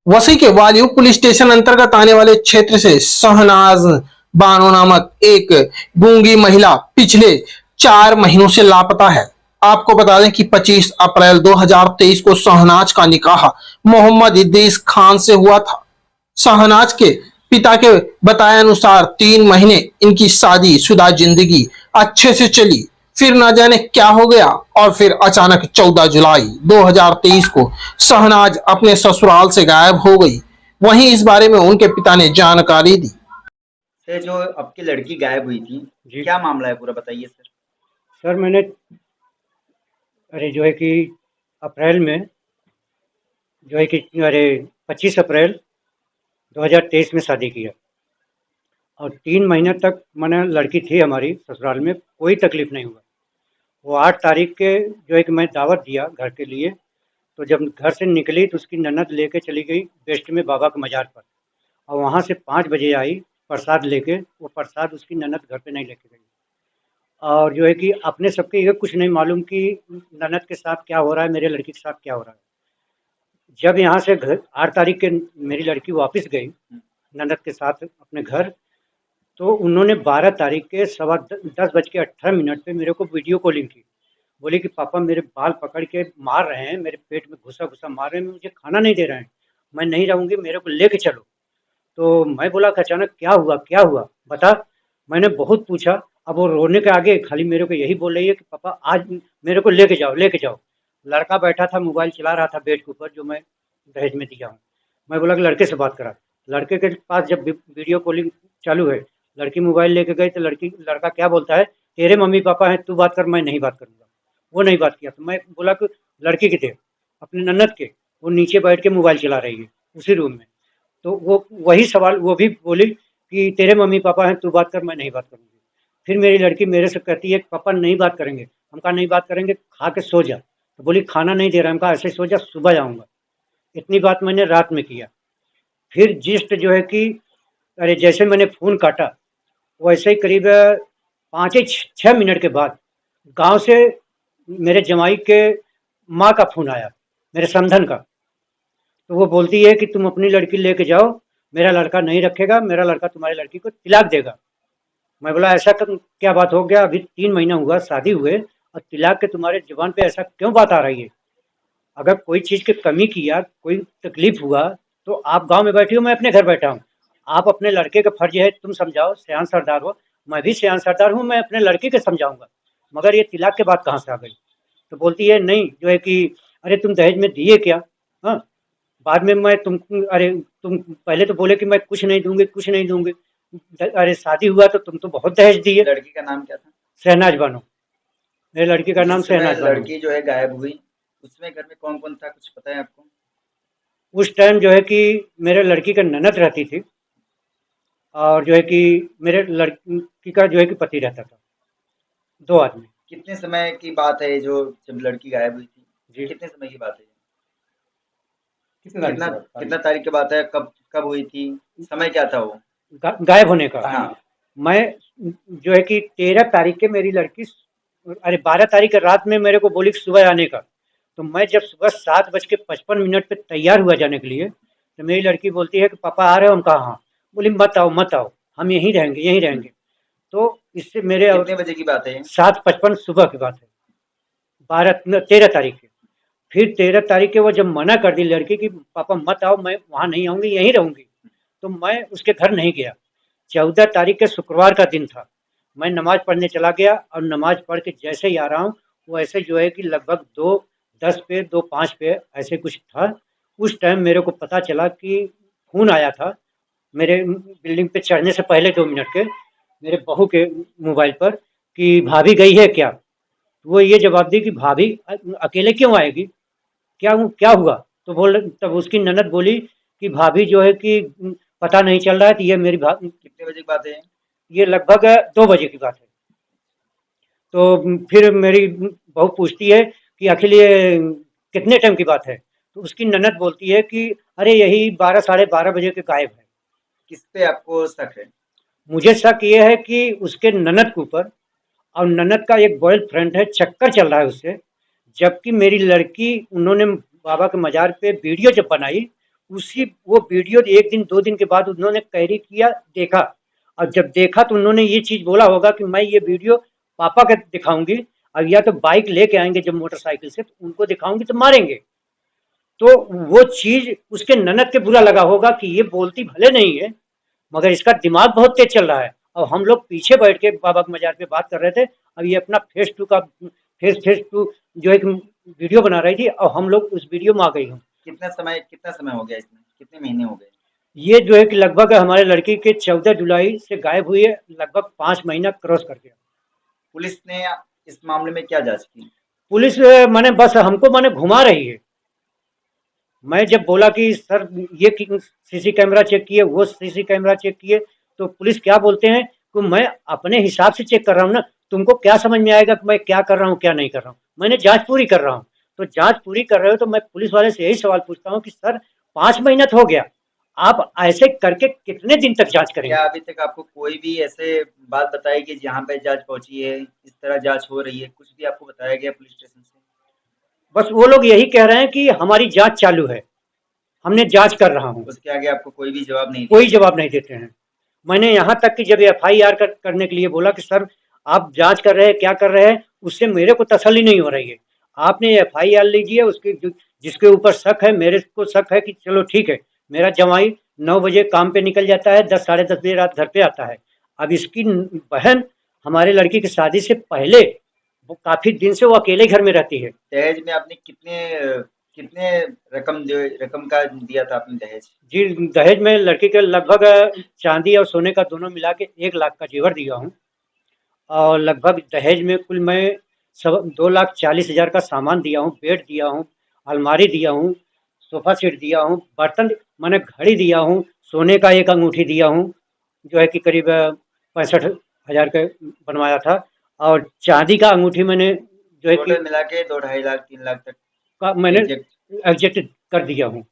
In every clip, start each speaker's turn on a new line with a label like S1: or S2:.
S1: वसी के वालियो police station अंतर्गत आने वाले क्षेत्र से शहनाज बानो नामक एक गूंगी महिला पिछले 4 महीनों से लापता है। आपको बता दें कि 25 अप्रैल 2023 को शहनाज का निकाह मोहम्मद इद्रीस खान से हुआ था। शहनाज के पिता के बताए अनुसार 3 महीने इनकी शादीशुदा जिंदगी अच्छे से चली, फिर न जाने क्या हो गया और फिर अचानक 14 जुलाई 2023 को शहनाज अपने ससुराल से गायब हो गई। वहीं इस बारे में उनके पिता ने जानकारी दी।
S2: सर, जो आपकी लड़की गायब हुई थी,
S3: जी
S2: क्या मामला है पूरा बताइए सर।
S3: सर, मैंने जो है कि अप्रैल में जो है कि 25 अप्रैल 2023 में शादी किया और 3 महीने तक मैंने लड़की थी हमारी ससुराल में, कोई तकलीफ नहीं हुआ। वो 8 तारीख के जो है कि मैं दावत दिया घर के लिए, तो जब घर से निकली तो उसकी ननद लेके चली गई वेस्ट में बाबा के मज़ार पर और वहाँ से 5 बजे आई प्रसाद लेके। वो प्रसाद उसकी ननद घर पे नहीं लेके गई और जो है कि अपने सबके ये कुछ नहीं मालूम कि ननद के साथ क्या हो रहा है, मेरे लड़की के साथ क्या हो रहा है। जब यहाँ से घर 8 तारीख के मेरी लड़की वापस गई ननद के साथ अपने घर, तो उन्होंने 12 तारीख के 10:18 पे मेरे को वीडियो कॉलिंग की। बोली कि पापा मेरे बाल पकड़ के मार रहे हैं, मेरे पेट में घुसा-घुसा मार रहे हैं, मुझे खाना नहीं दे रहे हैं, मैं नहीं रहूँगी, मेरे को लेके चलो। तो मैं बोला कि अचानक क्या हुआ, क्या हुआ? बता। मैंने बहुत पूछा, अब वो रोने के आगे खाली मेरे को यही बोल रही है कि पापा आज मेरे को लेके जाओ, लेके जाओ। लड़का बैठा था, मोबाइल चला रहा था बेड के ऊपर जो मैं दहेज में दिया हूँ। मैं बोला कि लड़के से बात करा। लड़के के पास जब वीडियो कॉलिंग चालू है, लड़की मोबाइल लेके गई तो लड़का क्या बोलता है, तेरे मम्मी पापा हैं, तू बात कर, मैं नहीं बात करूँगा। वो नहीं बात किया तो मैं बोला कि लड़की की दे, अपने ननद के, वो नीचे बैठ के मोबाइल चला रही है उसी रूम में। तो वो वही सवाल वो भी बोली कि तेरे मम्मी पापा हैं, तू बात कर, मैं नहीं बात करूँगी। फिर मेरी लड़की मेरे से कहती है कि पापा नहीं बात करेंगे। हम कहा नहीं बात करेंगे, खा के सो जा। तो बोली खाना नहीं दे रहा। हम कहा ऐसे सो जा, सुबह आऊँगा। इतनी बात मैंने रात में किया। फिर जिस्ट जो है कि जैसे मैंने फ़ोन काटा वैसे ही करीब 5 या 6 मिनट के बाद गांव से मेरे जमाई के माँ का फ़ोन आया, मेरे समधन का। तो वो बोलती है कि तुम अपनी लड़की लेके जाओ, मेरा लड़का नहीं रखेगा, मेरा लड़का तुम्हारी लड़की को तिलाक देगा। मैं बोला ऐसा क्या बात हो गया, अभी 3 महीना हुआ शादी हुए और तिलाक के तुम्हारे जुबान पे ऐसा क्यों बात आ रही है? अगर कोई चीज़ की कमी किया, कोई तकलीफ हुआ तो आप गांव में बैठी हो, मैं अपने घर बैठा हूँ। आप अपने लड़के का फर्ज है तुम समझाओ, सयान सरदार हो, मैं भी सयान सरदार हूँ, मैं अपने लड़के के समझाऊंगा। मगर ये तिलाक के बात कहाँ से आ गई? तो बोलती है नहीं जो है कि अरे तुम दहेज में दिए क्या? हाँ, बाद में मैं तुम अरे तुम पहले तो बोले कि मैं कुछ नहीं दूंगी, कुछ नहीं दूंगी। अरे शादी हुआ तो तुम तो बहुत दहेज दिए।
S2: लड़की का नाम क्या था?
S3: शहनाज बानो, मेरे लड़की का नाम
S2: जिस समय
S3: शहनाज बानो।
S2: लड़की जो है गायब हुई, उसमें घर में कौन कौन था, कुछ पता है आपको?
S3: उस टाइम जो है कि मेरे लड़की का ननद रहती थी और जो है कि मेरे लड़की का जो है कि पति रहता था, 2 आदमी।
S2: कितने समय की बात है ये जो जब लड़की गायब हुई थी?
S3: जी।
S2: कितने समय की बात है ये?
S3: कितने तारीख
S2: कितना
S3: की बात?
S2: कितना तारीख की बात है? कब कब हुई थी? समय क्या था वो?
S3: गायब होने का।
S2: हाँ।
S3: मैं जो है कि 13 तारीख के मेरी लड़की, अरे 12 तारीख के रात में मेरे को बोली कि सुबह आने का। तो मैं जब सुबह 7:55 पे तैयार हुआ जाने के लिए, तो मेरी लड़की बोलती है कि पापा आ रहे हो? हम कहा हाँ। बोली मत आओ मत आओ, हम यहीं रहेंगे यहीं रहेंगे। तो इससे मेरे
S2: कितने बजे की बात है ये?
S3: 7:55 सुबह की बात है, 13 तारीख की। फिर 13 तारीख के वो जब मना कर दी लड़की की पापा मत आओ, मैं वहाँ नहीं आऊँगी, यहीं रहूँगी, तो मैं उसके घर नहीं गया। 14 तारीख के शुक्रवार का दिन था। मैं नमाज़ पढ़ने चला गया और नमाज़ पढ़ के जैसे ही आ रहा हूँ, वैसे जो है कि लगभग 2:10 पे 2:05 पे ऐसे कुछ था। उस टाइम मेरे को पता चला कि फ़ोन आया था मेरे बिल्डिंग पे चढ़ने से पहले 2 मिनट के, मेरे बहू के मोबाइल पर कि भाभी गई है क्या? वो ये जवाब दी कि भाभी अकेले क्यों आएगी? क्या हुआ? तो तब उसकी ननद बोली कि भाभी जो है कि पता नहीं चल रहा है, तो ये मेरी
S2: कितने बजे की बात है ये?
S3: ये लगभग 2 बजे की बात है। तो फिर मेरी बहू पूछती है कि आखिर ये कितने टाइम की बात है? तो उसकी ननद बोलती है कि अरे यही 12 साढ़े 12 बजे के गायब है।
S2: किस पे आपको शक है?
S3: मुझे शक ये है कि उसके ननद के ऊपर, और ननद का एक बॉयफ्रेंड है, चक्कर चल रहा है उससे। जबकि मेरी लड़की उन्होंने बाबा के मज़ार पे वीडियो जब बनाई, उसी वो वीडियो 1 दिन 2 दिन के बाद उन्होंने कैरी किया, देखा, और जब देखा तो उन्होंने ये चीज़ बोला होगा कि मैं ये वीडियो पापा को दिखाऊँगी, और या तो बाइक लेके आएँगे जब मोटरसाइकिल से, तो उनको दिखाऊँगी तो मारेंगे। तो वो चीज़ उसके ननद के बुरा लगा होगा कि ये बोलती भले नहीं है, मगर इसका दिमाग बहुत तेज चल रहा है। और हम लोग पीछे बैठ के बाबा के मजार पे बात कर रहे थे, अब ये अपना फेस टू जो एक वीडियो बना रही थी, और हम लोग उस वीडियो में आ गई हूँ।
S2: कितना समय हो गया इसमें? कितने महीने हो गए?
S3: ये जो है कि लगभग हमारे लड़की के 14 जुलाई से गायब हुई है, लगभग 5 महीना क्रॉस कर गया।
S2: पुलिस ने इस मामले में क्या जाँच की?
S3: पुलिस माने बस हमको माने घुमा रही है। मैं जब बोला कि सर ये सीसी कैमरा चेक किए, वो सीसी कैमरा चेक किए, तो पुलिस क्या बोलते हैं कि मैं अपने हिसाब से चेक कर रहा हूँ ना, तुमको क्या समझ में आएगा कि मैं क्या कर रहा हूँ क्या नहीं कर रहा हूँ। मैंने जांच पूरी कर रहा हूँ। तो जांच पूरी कर रहे हो तो मैं पुलिस वाले से यही सवाल पूछता हूँ कि सर 5 महीना तो हो गया, आप ऐसे करके कितने दिन तक जांच करेंगे?
S2: क्या अभी तक आपको कोई भी ऐसे बात बताई कि जहाँ पे जाँच पहुँची है, इस तरह जाँच हो रही है, कुछ भी आपको बताया गया पुलिस स्टेशन से?
S3: बस वो लोग यही कह रहे हैं कि हमारी जांच चालू है, हमने जांच कर रहा हूँ,
S2: उसके आगे आपको कोई भी जवाब नहीं
S3: कोई
S2: दिया?
S3: जवाब नहीं देते हैं। मैंने यहाँ तक कि जब एफआईआर करने के लिए बोला कि सर आप जांच कर रहे हैं, क्या कर रहे हैं, उससे मेरे को तसल्ली नहीं हो रही है। आपने एफआईआर लीजिए, उसके जिसके ऊपर शक है, मेरे को शक है कि चलो ठीक है, मेरा जमाई 9 बजे काम पे निकल जाता है, 10 साढ़े 10 बजे रात घर पे आता है। अब इसकी बहन हमारे लड़की की शादी से पहले वो काफी दिन से वो अकेले घर में रहती है।
S2: दहेज में आपने कितने रकम का दिया था आपने दहेज?
S3: जी, दहेज में लड़की के लगभग चांदी और सोने का दोनों मिला के 1 लाख का जेवर दिया हूँ, और लगभग दहेज में कुल मैं सब 2,40,000 का सामान दिया हूँ, बेड दिया हूँ, अलमारी दिया हूँ, सोफा सेट दिया हूँ, बर्तन मैंने घड़ी दिया हूँ, सोने का एक अंगूठी दिया हूँ जो है कि करीब 65,000 का बनवाया था, और चांदी का अंगूठी मैंने जो है कि
S2: टोटल मिला के 2 ढाई लाख 3 लाख तक
S3: मैंने
S2: एग्जैक्ट।
S3: एग्जेक्ट कर दिया हूँ।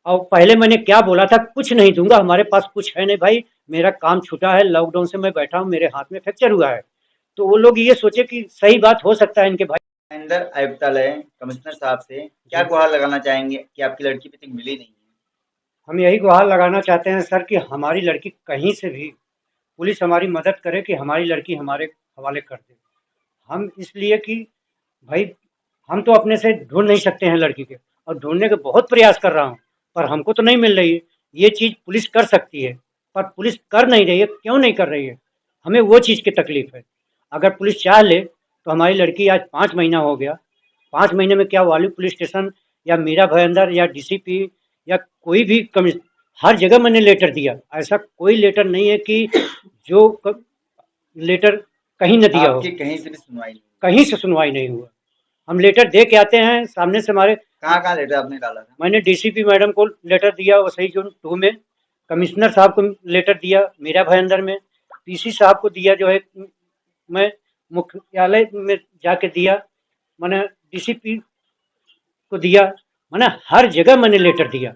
S3: और पहले मैंने क्या बोला था, कुछ नहीं दूंगा, हमारे पास कुछ है नहीं भाई, मेरा काम छूटा है, लॉकडाउन से मैं बैठा हूँ, मेरे हाथ में फ्रैक्चर हुआ है। तो वो लोग ये सोचे कि सही बात हो सकता है इनके भाई।
S2: अंदर आयुक्तालय कमिश्नर साहब से क्या गुहार लगाना चाहेंगे कि आपकी लड़की अभी तक मिली नहीं है?
S3: हम यही गुहार लगाना चाहते हैं सर कि हमारी लड़की कहीं से भी पुलिस हमारी मदद करे कि हमारी लड़की हमारे हवाले कर दे। हम इसलिए कि भाई हम तो अपने से ढूंढ नहीं सकते हैं लड़की के, और ढूंढने के बहुत प्रयास कर रहा हूँ, पर हमको तो नहीं मिल रही है। ये चीज़ पुलिस कर सकती है, पर पुलिस कर नहीं रही है, क्यों नहीं कर रही है, हमें वो चीज़ की तकलीफ है। अगर पुलिस चाह ले तो हमारी लड़की आज 5 महीना हो गया, 5 महीने में क्या वाली पुलिस स्टेशन या मीरा भयंदर या डीसीपी या कोई भी कमिश्नर, हर जगह मैंने लेटर दिया, ऐसा कोई लेटर नहीं है कि जो लेटर कहीं न दिया हो,
S2: आपकी कहीं से भी सुनवाई नहीं?
S3: कहीं से सुनवाई नहीं हुआ। हम लेटर दे के आते हैं, सामने से हमारे
S2: कहाँ लेटर आपने डाला था?
S3: मैंने डीसीपी मैडम को लेटर दिया वसई जोन 2 में, कमिश्नर साहब को लेटर दिया मीरा भयंदर में, पीसी साहब को दिया जो है मैं मुख्यालय में जाके दिया, मैंने डीसीपी को दिया, मैंने हर जगह मैंने लेटर दिया,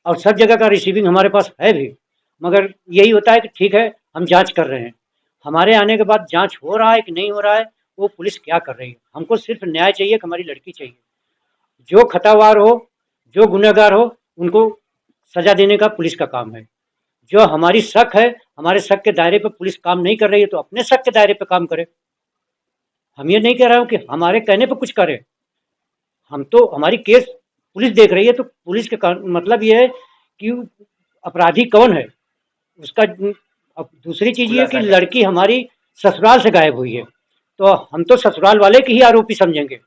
S3: और सब जगह का रिसीविंग हमारे पास है भी। मगर यही होता है कि ठीक है हम जांच कर रहे हैं, हमारे आने के बाद जांच हो रहा है कि नहीं हो रहा है, वो पुलिस क्या कर रही है। हमको सिर्फ न्याय चाहिए कि हमारी लड़की चाहिए, जो खतावार हो, जो गुनहगार हो, उनको सजा देने का पुलिस का काम है। जो हमारी शक है, हमारे शक के दायरे पे पुलिस काम नहीं कर रही है तो अपने शक के दायरे पे काम करे। हम ये नहीं कह रहा हूँ कि हमारे कहने पे कुछ करे, हम तो हमारी केस पुलिस देख रही है, तो पुलिस के मतलब ये है कि अपराधी कौन है उसका। अब दूसरी चीज ये कि लड़की हमारी ससुराल से गायब हुई है, तो हम तो ससुराल वाले की ही आरोपी समझेंगे।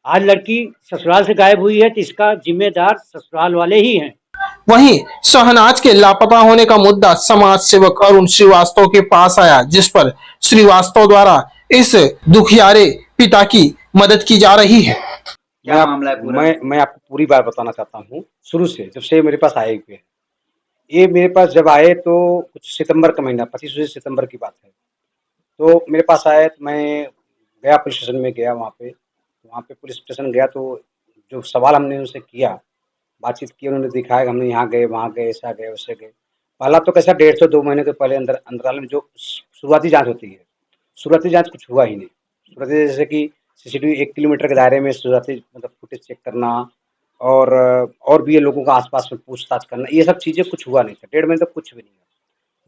S3: आज लड़की ससुराल से गायब हुई है तो इसका जिम्मेदार ससुराल वाले ही हैं।
S1: वहीं शहनाज के लापता होने का मुद्दा समाज सेवक अरुण श्रीवास्तव के पास आया, जिस पर श्रीवास्तव द्वारा इस दुखियारे पिता की मदद की जा रही है।
S2: क्या मामला है पूरा?
S4: मैं आपको पूरी बात बताना चाहता हूँ, शुरू से जब से मेरे पास आए हुए। ये मेरे पास जब आए तो कुछ सितंबर का महीना, 25 सितंबर की बात है। तो मेरे पास आए तो मैं गया पुलिस स्टेशन में गया, वहाँ पे पुलिस स्टेशन गया तो जो सवाल हमने उनसे किया, बातचीत की, उन्होंने दिखाया कि हमने यहाँ गए, वहाँ गए, ऐसा गए, वैसे गए। पहला तो कैसा 1.5 से 2 महीने के पहले अंतराल में जो शुरुआती जाँच होती है, शुरुआती जाँच कुछ हुआ ही नहीं। शुरुआती जैसे कि सीसीटीवी 1 किलोमीटर के दायरे में शुरुआती मतलब फुटेज चेक करना, और भी ये लोगों का आसपास में पूछताछ करना, ये सब चीज़ें कुछ हुआ नहीं था। 1.5 महीने तक कुछ भी नहीं हुआ।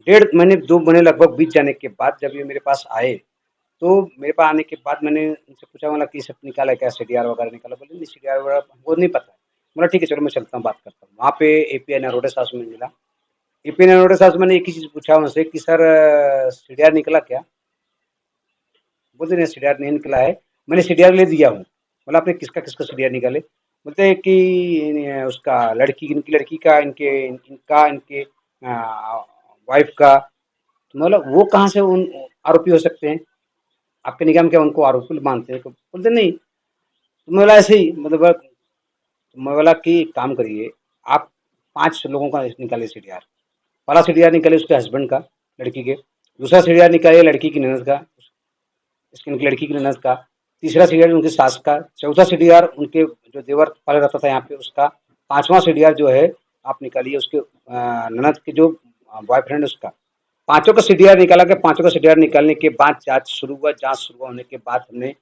S4: 1.5 महीने 2 महीने लगभग बीत जाने के बाद जब ये मेरे पास आए, तो मेरे पास आने के बाद मैंने उनसे पूछा, बोला कि सब निकाला है क्या, सीडीआर वगैरह निकाला? बोले नहीं, सीडीआर वगैरह हमको नहीं पता है। बोला ठीक है, चलो मैं चलता हूँ, बात करता हूँ। वहाँ पे एपीआई नरोटे साहब से मिला। एपीआई नरोटे साहब से मैंने एक ही चीज़ पूछा उनसे कि सर सीडीआर निकला क्या? बोलते नहीं, सीडीआर नहीं निकला है, मैंने सीडीआर ले दिया हूँ। बोला आपने किसका किसका सीडीआर निकाले? बोलते हैं कि उसका लड़की, इनकी लड़की का, इनके वाइफ का। तो बोला वो कहाँ से उन आरोपी हो सकते हैं? आपके निगम में क्या उनको आरोपी मानते हैं? तो बोलते नहीं। तो मैं बोला ऐसे ही, मतलब तो मैं बोला कि एक काम करिए, आप 5 लोगों का निकालिए सीडीआर। पहला सीडीआर निकालिए उसके हस्बैंड का, लड़की के। दूसरा सीडीआर निकालिए लड़की की ननद का, इसकी उनकी लड़की की ननद का। तीसरा सीडीआर उनकी सास का। चौथा सीडीआर उनके जो देवर पहले रहता था यहाँ पे उसका। पांचवा सीडीआर जो है आप निकालिए उसके ननद के जो बॉयफ्रेंड उसका। पांचों का सीडीआर निकाला के, पांचों का सीडीआर निकालने के बाद जांच शुरू हुआ। जांच शुरू होने के बाद हमने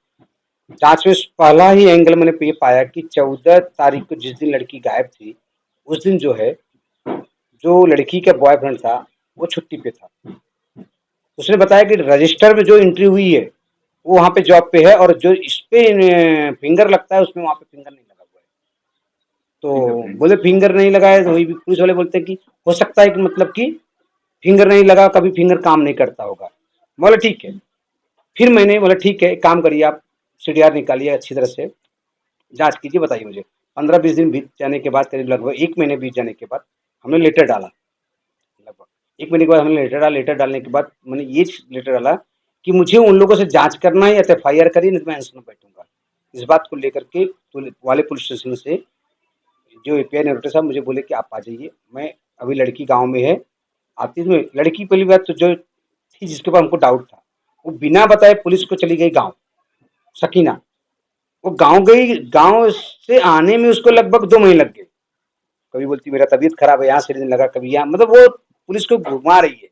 S4: जांच में पहला ही एंगल मैंने ये पाया कि 14 तारीख को जिस दिन लड़की गायब थी, उस दिन जो है, जो लड़की का बॉयफ्रेंड था वो छुट्टी पे था। उसने बताया कि रजिस्टर में जो एंट्री हुई है वो वहाँ पे जॉब पे है, और जो इस पे फिंगर लगता है उसमें वहाँ पे फिंगर नहीं लगा हुआ है। तो बोले फिंगर नहीं लगा है, तो वही पुलिस वाले बोलते हैं कि हो सकता है कि मतलब कि फिंगर नहीं लगा, कभी फिंगर काम नहीं करता होगा। बोला ठीक है। फिर मैंने बोला ठीक है, काम करिए आप, सीडीआर निकालिए अच्छी तरह से, जांच कीजिए, बताइए मुझे। 15-20 दिन बीत जाने के बाद, करीब लगभग 1 महीने बीत जाने के बाद हमने लेटर डाला। लगभग 1 महीने के बाद हमने लेटर डाला। लेटर डालने के बाद मैंने ये लेटर डाला कि मुझे उन लोगों से जांच करना है या तो एफआईआर करिए, नहीं तो मैं अनशन में बैठूंगा। इस बात को लेकर के वाले पुलिस स्टेशन से जो एपीआई नरोटे साहब मुझे बोले कि आप आ जाइए, मैं अभी लड़की गांव में है, आती में लड़की पहली बात तो जो थी जिसके ऊपर हमको डाउट था, वो बिना बताए पुलिस को चली गई गांव, सकीना। वो गांव गई, गांव से आने में उसको लगभग 2 महीने लग गए। कभी बोलती मेरा तबीयत खराब है, यहाँ से लगा, कभी यहाँ, मतलब वो पुलिस को घुमा रही है।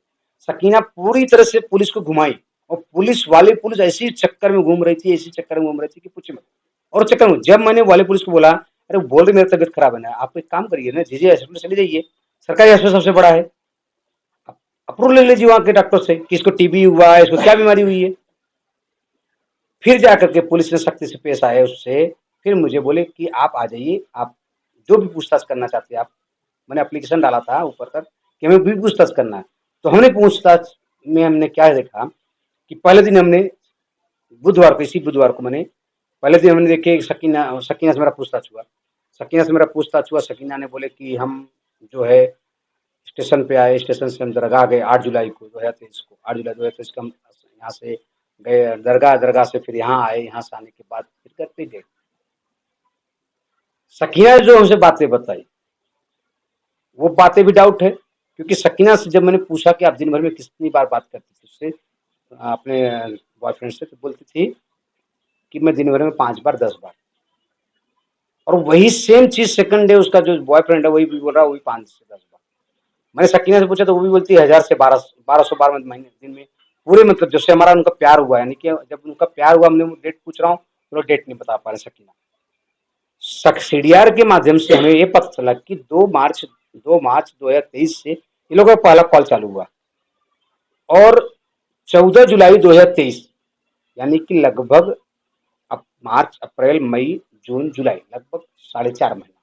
S4: सकीना पूरी तरह से पुलिस को घुमाई, और पुलिस ऐसी चक्कर में घूम रही थी, ऐसी चक्कर में घूम रही थी कि पूछे मत। और चक्कर में जब मैंने वाले पुलिस को बोला, अरे वो बोल रहे मेरी तबीयत खराब है ना, आप एक काम करिए ना, जीजे हॉस्पिटल चले जाइए, सरकारी हॉस्पिटल सबसे बड़ा है, अप्रूवल ले लीजिए वहां के डॉक्टर से कि इसको टीबी हुआ है, इसको क्या बीमारी हुई है। फिर जाकर के पुलिस ने सख्ती से पेश आए उससे। फिर मुझे बोले कि आप आ जाइए, आप जो भी पूछताछ करना चाहते हैं आप। मैंने एप्लीकेशन डाला था ऊपर तक कि हमें भी पूछताछ करना है। तो हमने पूछताछ में हमने क्या देखा कि पहले दिन हमने बुधवार को, इसी बुधवार को मैंने पहले दिन हमने देखे सकीना से मेरा पूछताछ हुआ। सकीना ने बोले कि हम जो है स्टेशन पे आए, स्टेशन से हम दरगाह गए 8 जुलाई को 2023 को। 8 जुलाई 2023 को हम यहाँ से गए दरगाह, दरगाह से फिर यहाँ आए, यहाँ से आने के बाद फिर घर पे गए। सकीना जो हमसे बातें बताई, वो बातें भी डाउट है, क्योंकि सकीना से जब मैंने पूछा कि आप दिन भर में कितनी बार बात करती थी उससे, अपने बॉयफ्रेंड से, तो बोलती थी कि मैं दिन भर में 5 बार 10 बार। और वही सेम चीज सेकंड डे उसका जो बॉयफ्रेंड है वही भी बोल रहा है, वही 5 से 10 बार। मैंने सकीना से पूछा तो वो भी बोलती है 1000 से 1200 बार महीने दिन में पूरे, मतलब जब से हमारा उनका प्यार हुआ, यानी कि जब उनका प्यार हुआ, हमने डेट पूछ रहा हूँ तो डेट नहीं बता पा रहे सकीना। सीडीआर के माध्यम से हमें ये पता चला कि 2 मार्च 2023 से इन लोगों का पहला कॉल चालू हुआ, और 14 जुलाई 2023, यानी कि लगभग मार्च, अप्रैल, मई, जून, जुलाई, लगभग 4.5 महीना,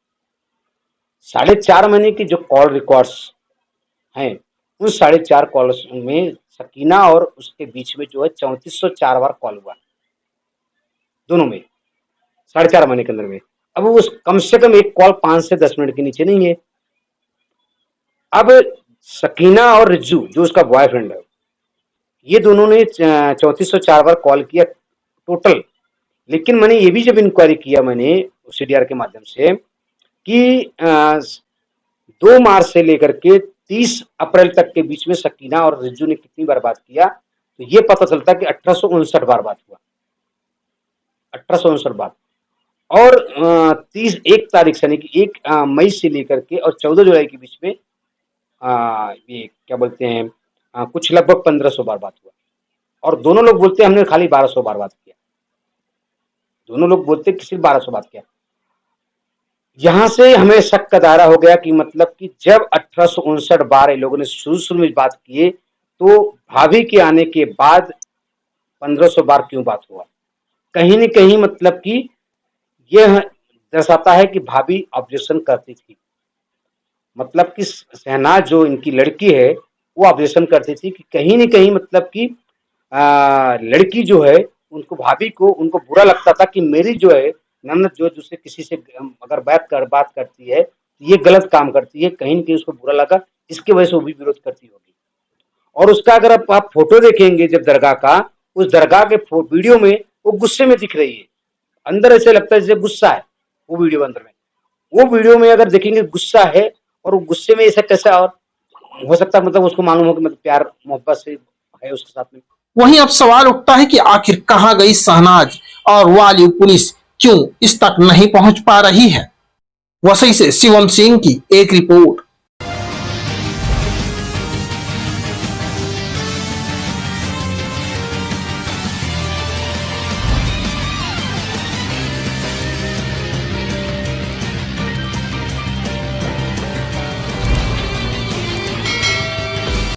S4: 4.5 महीने की जो कॉल रिकॉर्ड्स हैं, उन 4.5 कॉल्स में सकीना और उसके बीच में जो है 3404 बार कॉल हुआ, दोनों में 4.5 महीने के अंदर में। अब उस कम से कम एक कॉल 5 से 10 मिनट के नीचे नहीं है। अब सकीना और रिज्जू जो उसका बॉयफ्रेंड है, ये दोनों ने 3404 बार कॉल किया टोटल। लेकिन मैंने ये भी जब इंक्वायरी किया मैंने सीडीआर के माध्यम से कि 2 मार्च से लेकर के 30 अप्रैल तक के बीच में सकीना और रिज्जू ने कितनी बार बात किया, तो ये पता चलता कि 1859 बार बात हुआ, 1859 बार। और 1 तारीख से, यानी कि 1 मई से लेकर के और 14 जुलाई के बीच में ये क्या बोलते हैं, कुछ लगभग 1500 बार बात हुआ। और दोनों लोग बोलते हैं हमने खाली 1200 बार बात किया, दोनों लोग बोलते हैं कि सिर्फ 1200 बात किया। यहाँ से हमें शक का दायरा हो गया कि मतलब कि जब 1859 बार ये लोगों ने शुरू में बात किए, तो भाभी के आने के बाद 1500 बार क्यों बात हुआ? कहीं न कहीं मतलब कि यह दर्शाता है कि भाभी ऑब्जेक्शन करती थी। मतलब कि शहनाज जो इनकी लड़की है, वो ऑब्जेक्शन करती थी कि कहीं न कहीं मतलब कि लड़की जो है, उनको भाभी को उनको बुरा लगता था कि मेरी जो है ननद जो दूसरे किसी से अगर बात करती है, तो ये गलत काम करती है, कहीं न कहीं उसको बुरा लगा, इसकी वजह से वो भी विरोध करती होगी। और उसका अगर आप फ़ोटो देखेंगे जब दरगाह का, उस दरगाह के वीडियो में वो गुस्से में दिख रही है। अंदर ऐसे लगता है जैसे गुस्सा है, वो वीडियो अंदर में। वो वीडियो में अगर देखेंगे गुस्सा है, और वो गुस्से में ऐसा कैसा और हो सकता है, मतलब उसको मालूम हो कि मतलब प्यार मोहब्बत से है उसके साथ में।
S1: वहीं अब सवाल उठता है कि आखिर कहां गई शहनाज और वाली पुलिस क्यों इस तक नहीं पहुंच पा रही है। वसई से शिवम सिंह की एक रिपोर्ट।